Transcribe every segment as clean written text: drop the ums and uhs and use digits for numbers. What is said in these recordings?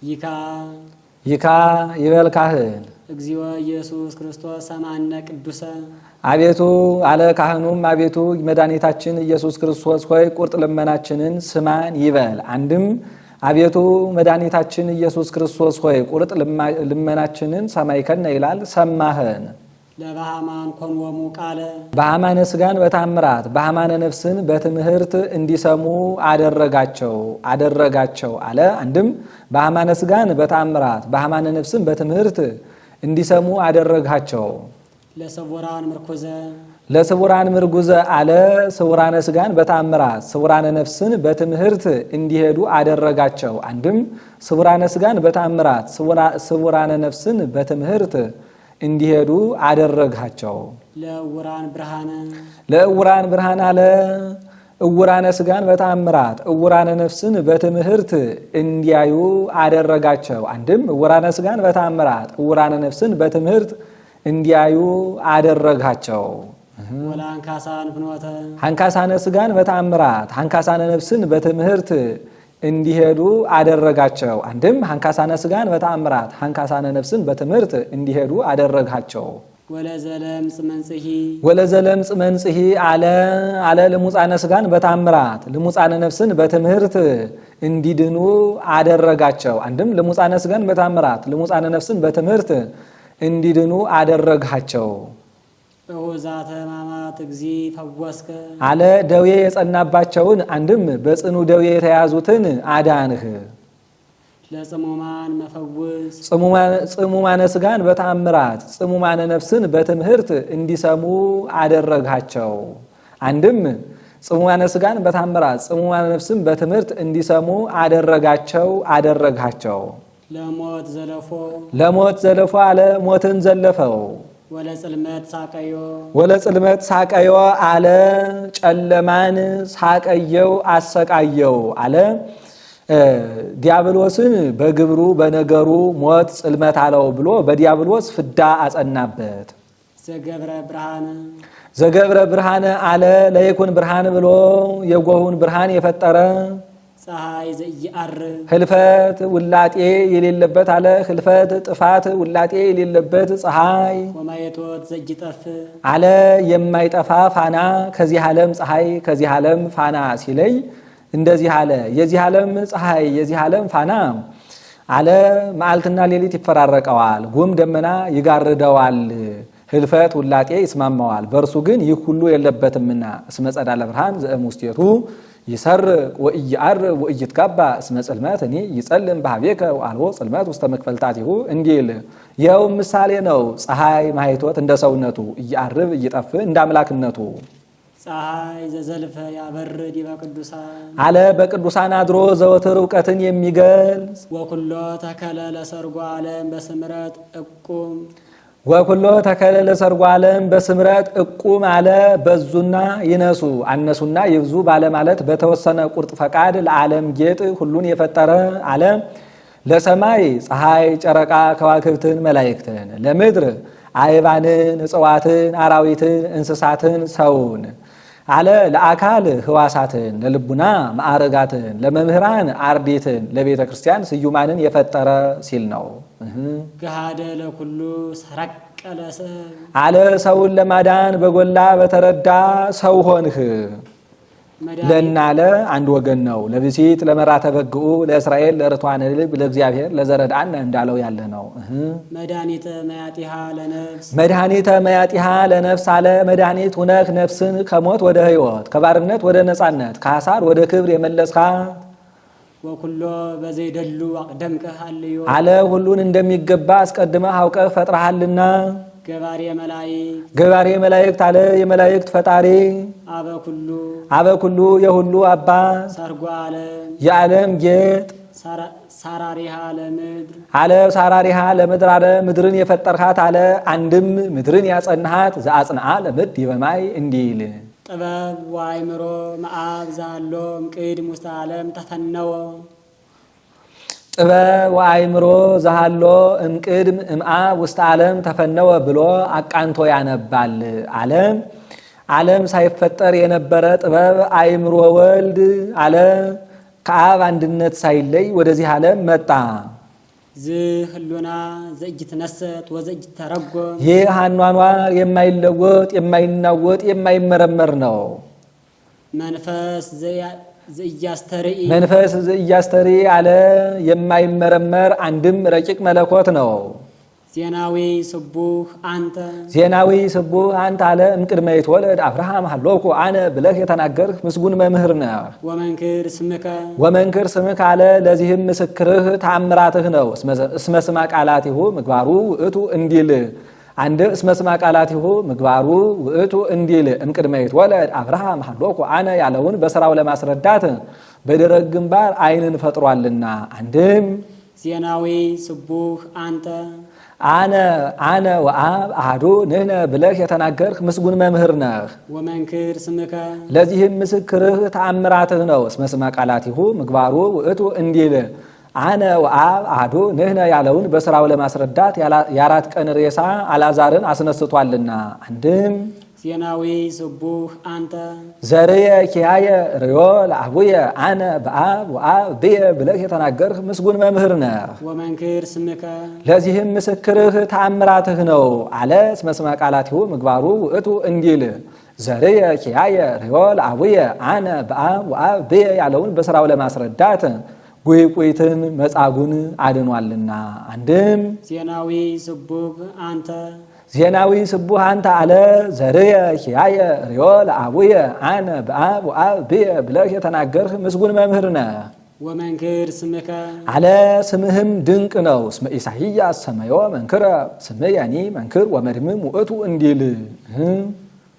ይካ ይበል ካህን እግዚኦ ኢየሱስ ክርስቶስ ሰማዕነ ቅዱሰ አቤቱ አለ ካህኑም አቤቱ መድኃኒታችን ኢየሱስ ክርስቶስ ሆይ ቁርጥ ልመናችንን ስማን ይበል። አንድም አቤቱ መድኃኒታችን ኢየሱስ ክርስቶስ ሆይ ቁርጥ ልመናችንን ሰማይከነ ይላል። ሰማህን። ለባህማን ኮንወሙ ቃለ በሃማነ ስጋን በታምራት በሃማነ ነፍስን በትምህርት እንዲሰሙ አደረጋቸው አለ። አንድም በሃማነ ስጋን በታምራት በሃማነ ነፍስን በትምህርት እንዲሰሙ አደረጋቸው። ለስውራን ምርጉዘ አለ። ስውራነ ስጋን በታምራት ስውራነ ነፍስን በትምህርት እንዲሄዱ አደረጋቸው። አንድም ስውራነ ስጋን በታምራት ስውራነ ነፍስን በትምህርት እንዲሄዱ አደረጋቸው። ለእውራን ብርሃን አለ። እውራነ ስጋን በታምራት እውራነ ነፍስን በትምህርት እንዲያዩ አደረጋቸው። አንድም እውራነ ስጋን በታምራት እውራነ ነፍስን በትምህርት እንዲያዩ አደረጋቸው። ሐንካሳነ ስጋን በታምራት ሐንካሳነ ነፍስን በትምህርት እንዲሄዱ አደረጋቸው። አንድም ሐንካሳነ ስጋን በታምራት ሐንካሳነ ነፍስን በትምህርት እንዲሄዱ አደረጋቸው። ወለዘለምጽ መንጽሂ አለ ልሙፃነ ስጋን በታምራት ልሙፃነ ነፍስን በትምህርት እንዲድኑ አደረጋቸው። አንድም ልሙፃነ ስጋን በታምራት ልሙፃነ ነፍስን በትምህርት እንዲድኑ አደረጋቸው። አለ ደዌ የጸናባቸውን አንድም በጽኑ ደዌ የተያዙትን አዳንህ። ለጽሙማን መፈወስ ጽሙማነ ስጋን በታምራት ጽሙማነ ነፍስን በትምህርት እንዲሰሙ አደረጋቸው። አንድም ጽሙማነ ስጋን በታምራት ጽሙማነ ነፍስን በትምህርት እንዲሰሙ አደረጋቸው። ለሞት ዘለፎ አለ ሞትን ዘለፈው። ወለጽልመት ሳቀዮ አለ ጨለማን ሳቀየው አሰቃየው አለ። ዲያብሎስን በግብሩ በነገሩ ሞት ጽልመት አለው ብሎ በዲያብሎስ ፍዳ አጸናበት። ዘገብረ ብርሃነ አለ ለይኩን ብርሃን ብሎ የጎሁን ብርሃን የፈጠረ ፀሐይ ዘኢየዐርብ ህልፈት ውላጤ የሌለበት አለ ህልፈት ጥፋት ውላጤ የሌለበት ፀሐይ ወማየቶት ዘኢጠፍ አለ የማይጠፋ ፋና ከዚህ ዓለም ፀሐይ ከዚህ ዓለም ፋና ሲለይ እንደዚህ አለ። የዚህ ዓለም ፀሐይ የዚህ ዓለም ፋና አለ መዓልትና ሌሊት ይፈራረቀዋል፣ ጉም ደመና ይጋርደዋል፣ ህልፈት ውላጤ ይስማማዋል። በእርሱ ግን ይህ ሁሉ የለበትምና እስመ ጸዳለ ብርሃን ዘእሙስቴቱ ይሰርቅ ወኢየዐርብ ወኢይትጋባ እስመ ጽልመት እኔ ይጸልም በኀቤከ ወአልቦ ጽልመት ውስተ መክፈልታቲሁ እንዲል ይኸው ምሳሌ ነው። ፀሐይ ማይቶት እንደ ሰውነቱ እየዐርብ እየጠፍ እንደ አምላክነቱ ፀሐይ ዘዘልፈ ያበርድ በቅዱሳን አለ በቅዱሳን አድሮ ዘወትር እውቀትን የሚገልጽ ወኩሎ ተከለ ለሰርጎ ዓለም በስምረት እቁም ወኩሎ ተከለ ለሰርጎ ዓለም በስምረት እቁም አለ በዙና ይነሱ አነሱና ይብዙ ባለማለት በተወሰነ ቁርጥ ፈቃድ ለዓለም ጌጥ ሁሉን የፈጠረ አለ። ለሰማይ ፀሐይ ጨረቃ ከዋክብትን መላእክትን ለምድር አይባንን እጽዋትን አራዊትን እንስሳትን ሰውን አለ። ለአካል ህዋሳትን ለልቡና ማዕረጋትን ለመምህራን አርዲትን ለቤተ ክርስቲያን ስዩማንን የፈጠረ ሲል ነው። ገሃደ ለኩሉ ሰረቀለ አለ ሰውን ለማዳን በጎላ በተረዳ ሰው ሆንህ። ለናለ አንድ ወገን ነው። ለብሲት ለመራተ በግኡ ለእስራኤል ለርቷን ልብ ለእግዚአብሔር ለዘረዳን እንዳለው ያለ ነው። መድኃኒተ መያጢሃ ለነፍስ መድኃኒተ መያጢሃ ለነፍስ አለ መድኃኒት ሁነህ ነፍስን ከሞት ወደ ህይወት ከባርነት ወደ ነጻነት ከሐሳር ወደ ክብር የመለስካት ወኩሎ በዘይደሉ አቅደምከ አልዮ አለ ሁሉን እንደሚገባ አስቀድመህ አውቀህ ፈጥረሃልና። ገባሬ መላእክት አለ የመላእክት ፈጣሪ አበኩሉ የሁሉ አባት ሰርጎ ዓለም የዓለም ጌጥ ሳራሪሃ ለምድር አለ ሳራሪሃ ለምድር አለ ምድርን የፈጠርሃት አለ አንድም ምድርን ያጸናሃት ዘአጽንዓ ለምድር ይበማይ እንዲል ጥበብ ወአእምሮ መዓብ ዛሎ እምቅድም ውስተ ዓለም ተፈነወ ጥበብ ወአእምሮ ዛሃሎ እምቅድም እምአብ ውስተ ዓለም ተፈነወ ብሎ አቃንቶ ያነባል። ዓለም ሳይፈጠር የነበረ ጥበብ አእምሮ ወልድ አለ ከአብ አንድነት ሳይለይ ወደዚህ ዓለም መጣ። ዝህሉና ዘእጅትነሰት ወዘእጅተረጎም ይህ አኗኗር የማይለወጥ የማይናወጥ የማይመረመር ነው። መንፈስ ዘእያስተርኢ መንፈስ ዘእያስተርኢ አለ የማይመረመር አንድም ረቂቅ መለኮት ነው። ዜናዊ ስቡህ አንተ ዜናዊ ስቡህ አንተ አለ እምቅድመ ይትወለድ አብርሃም ሀሎኩ አነ ብለህ የተናገርህ ምስጉን መምህር ነህ። ወመንክር ስምከ ወመንክር ስምከ አለ ለዚህም ምስክርህ ተአምራትህ ነው። እስመ ስማ ቃላቲሁ ምግባሩ ውእቱ እንዲል አንድ እስመ ስማ ቃላቲሁ ምግባሩ ውእቱ እንዲል እምቅድመ ይትወለድ አብርሃም ሀሎኩ አነ ያለውን በስራው ለማስረዳት በደረቅ ግንባር ዓይንን ፈጥሯልና። አንድም ዜናዊ ስቡህ አንተ አነ ወአብ አሐዱ ንሕነ ብለህ የተናገርህ ምስጉን መምህር ነህ። ወመንክር ስምከ ለዚህም ምስክርህ ተአምራትህ ነው። እስመ ስማ ቃላቲሁ ምግባሩ ውእቱ እንዲል አነ ወአብ አሐዱ ንሕነ ያለውን በስራው ለማስረዳት የአራት ቀን ሬሳ አልዓዛርን አስነስቷልና። አንድም ዜናዊ ስቡህ አንተ ዘርየ ኪያየ ርዮ ለአቡየ አነ በአብ ወአብ ብየ ብለህ የተናገርህ ምስጉን መምህር ነህ። ወመንክር ስምከ ለዚህም ምስክርህ ተአምራትህ ነው አለ። እስመ ስማ ቃላቲሁ ምግባሩ ውእቱ እንዲል ዘርየ ኪያየ ርዮ ለአቡየ አነ በአብ ወአብ ብየ ያለውን በስራው ለማስረዳት ቁይቁይትን መጻጉን አድኗልና። አንድም ዜናዊ ስቡህ አንተ ዜናዊ ስቡህ አንተ አለ ዘርየ ኪያየ ርዮ ለአቡየ አነ በአብ ወአብ ብየ ብለህ የተናገርህ ምስጉን መምህር ነህ። ወመንክር ስምከ አለ ስምህም ድንቅ ነው። እስመ ኢሳይያስ ሰመዮ መንክረ ስምየኒ መንክር ወመድምም ውእቱ እንዲል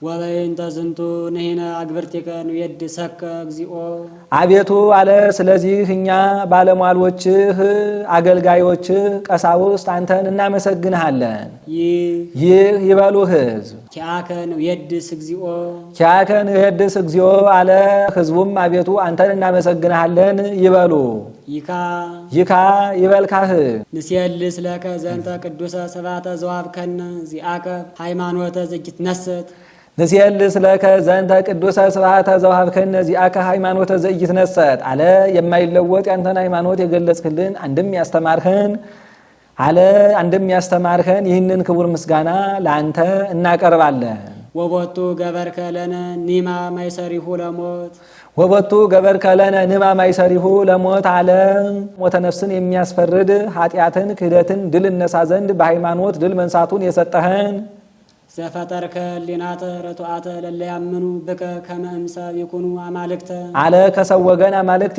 ወበይንተ ዝንቱ ንሕነ አግብርቲከ ንዌድሰከ እግዚኦ አቤቱ አለ ስለዚህ እኛ ባለሟሎችህ አገልጋዮችህ ቀሳውስት አንተን እናመሰግንሃለን። ይህ ይበሉ ሕዝብ ኪያከ ንዌድስ እግዚኦ ኪያከ ንዌድስ እግዚኦ አለ ሕዝቡም አቤቱ አንተን እናመሰግንሃለን ይበሉ። ይካ ይበል ካህን ንሴልስ ለከ ዘንተ ቅዱሰ ስብሐተ ዘወሀብከነ ዚአከ ሃይማኖተ ዘኢትነሰት ንሴልስ ለከ ዘንተ ቅዱሰ ስብሐተ ዘወሀብከነ ዚአከ ሃይማኖተ ዘኢትነሰት አለ የማይለወጥ ያንተን ሃይማኖት የገለጽክልን አንድም ያስተማርኸን ይህንን ክቡር ምስጋና ለአንተ እናቀርባለን። ወቦቱ ገበርከ ለነ ኒማ ማይሰሪሁ ለሞት ወቦቱ ገበርከ ለነ ንማ ማይሰሪሁ ለሞት አለ ሞተ ነፍስን የሚያስፈርድ ኃጢአትን ክህደትን ድል እነሳ ዘንድ በሃይማኖት ድል መንሳቱን የሰጠኸን ዘፈጠርከ ሊናተ ረቱዓተ ለለ ያምኑ ብከ ከመ እምሰብ ይኩኑ አማልክተ አለ ከሰው ወገን አማልክት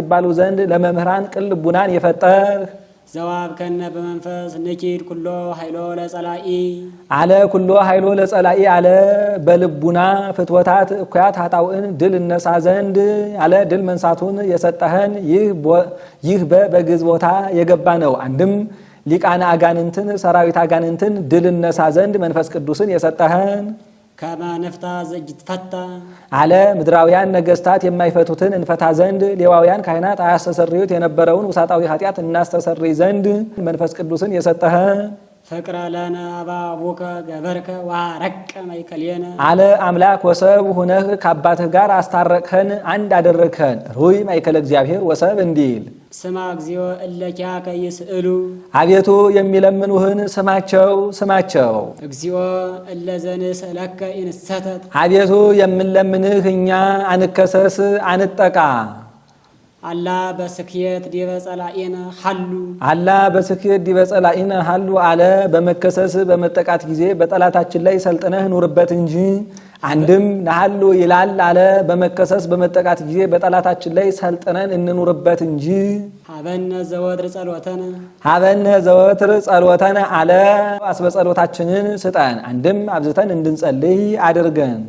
ይባሉ ዘንድ ለመምህራን ቅን ልቡናን የፈጠርህ ዘወሀብከነ በመንፈስ ንኪድ ኩሎ ኃይሎ ለጸላኢ አለ ኩሎ ኃይሎ ለጸላኢ አለ በልቡና ፍትወታት እኩያት ኃጣውእን ድል እነሳ ዘንድ አለ ድል መንሳቱን የሰጠኸን ይህ በግዕዝ ቦታ የገባ ነው። አንድም ሊቃነ አጋንንትን ሰራዊት አጋንንትን ድል እነሳ ዘንድ መንፈስ ቅዱስን የሰጠኸን ከመ ንፍታ ዘኢትፈታ አለ ምድራውያን ነገስታት የማይፈቱትን እንፈታ ዘንድ ሌዋውያን ካህናት አያስተሰርዩት የነበረውን ውሳጣዊ ኃጢአት እናስተሰርይ ዘንድ መንፈስ ቅዱስን የሰጠኸን ፍቅረ ለነ አባቡከ ገበርከ ወአረቀ ማእከሌነ አለ አምላክ ወሰብ ሁነህ ከአባትህ ጋር አስታረቅኸን አንድ አደረግኸን ሩይ ማእከለ እግዚአብሔር ወሰብ እንዲል ስማ እግዚኦ እለ ኪያከ ይስእሉ አቤቱ የሚለምኑህን ስማቸው። እግዚኦ እለ ዘንስእለከ ኢንሰተት አቤቱ የምንለምንህ እኛ አንከሰስ አንጠቃ። አላ በስክየት ዲበ ጸላኢነ ሀሉ አላ በስክየት ዲበ ጸላኢነ ሀሉ አለ በመከሰስ በመጠቃት ጊዜ በጠላታችን ላይ ሰልጥነህ ኑርበት እንጂ። አንድም ነሀሉ ይላል አለ በመከሰስ በመጠቃት ጊዜ በጠላታችን ላይ ሰልጥነን እንኑርበት እንጂ። ሀበነ ዘወትር ጸሎተነ አለ አስበ ጸሎታችንን ስጠን። አንድም አብዝተን እንድንጸልይ አድርገን